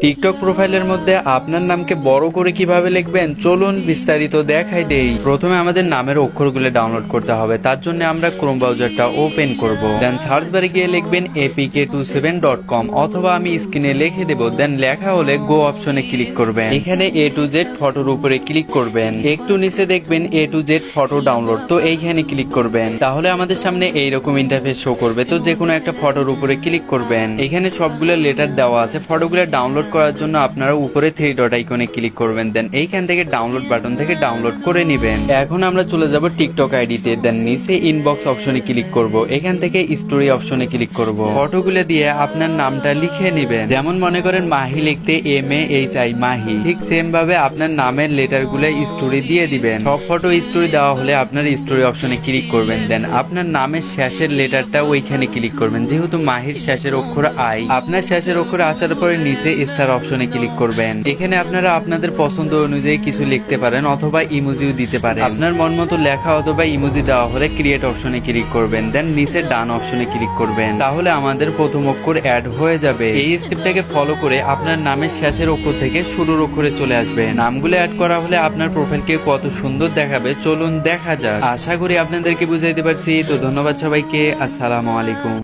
TikTok প্রোফাইলের মধ্যে আপনার নামকে বড় করে কিভাবে লিখবেন চলুন বিস্তারিত দেখাই দেই। প্রথমে আমাদের নামের অক্ষরগুলো ডাউনলোড করতে হবে। তার জন্য আমরা ক্রোম ব্রাউজারটা ওপেন করব। দেন সার্চ বারে গিয়ে লিখবেন apk27.com অথবা আমি স্ক্রিনে লিখে দেব। দেন লেখা হলে গো অপশনে ক্লিক করবেন। এখানে A to Z ফটোর উপরে ক্লিক করবেন। একটু নিচে দেখবেন A to Z photo download, তো এইখানে ক্লিক করবেন। তাহলে আমাদের সামনে এইরকম ইন্টারফেস শো করবে। তো যে কোনো একটা ফটোর উপরে ক্লিক করবেন। এখানে সবগুলো লেটার দেওয়া আছে। ফটোগুলো ডাউনলোড করার জন্য আপনারা উপরে 3 ডট আইকনে ক্লিক করবেন। দেন এইখান থেকে ডাউনলোড বাটন থেকে ডাউনলোড করে নেবেন। এখন আমরা চলে যাব টিকটক আইডিতে। দেন নিচে ইনবক্স অপশনে ক্লিক করব। এখান থেকে স্টোরি অপশনে ক্লিক করব। ফটোগুলো দিয়ে আপনার নামটা লিখে নেবেন। যেমন মনে করেন মাহি লিখতে MAHI মাহি, ঠিক সেম ভাবে আপনার নামের লেটার গুলো স্টোরি দিয়ে দিবেন। সব ফটো স্টোরি দেওয়া হলে আপনার স্টোরি অপশনে ক্লিক করবেন। দেন আপনার নামের শেষের লেটারটা ওইখানে ক্লিক করবেন। যেহেতু মাহির শেষের অক্ষর আই, আপনার শেষের অক্ষর আসার পরে নিচে স্টার অপশনে ক্লিক করবেন। এখানে আপনারা আপনাদের পছন্দ অনুযায়ী কিছু লিখতে পারেন অথবা ইমোজিও দিতে পারেন। আপনার মন মতো লেখা অথবা ইমোজি দেওয়া হলে ক্রিয়েট অপশনে ক্লিক করবেন। দেন নিচে ডান অপশনে ক্লিক করবেন। তাহলে আমাদের প্রথম অক্ষর অ্যাড হয়ে যাবে। এই স্টেপটাকে ফলো করে আপনার নামের শেষের অক্ষর থেকে শুরুর অক্ষরে চলে আসবে। নামগুলো অ্যাড করা হলে আপনার প্রোফাইলকে কত সুন্দর দেখাবে চলুন দেখা যাক। আশা করি আপনাদেরকে বুঝাইতে পারছি। তো ধন্যবাদ সবাইকে। আসসালামু আলাইকুম।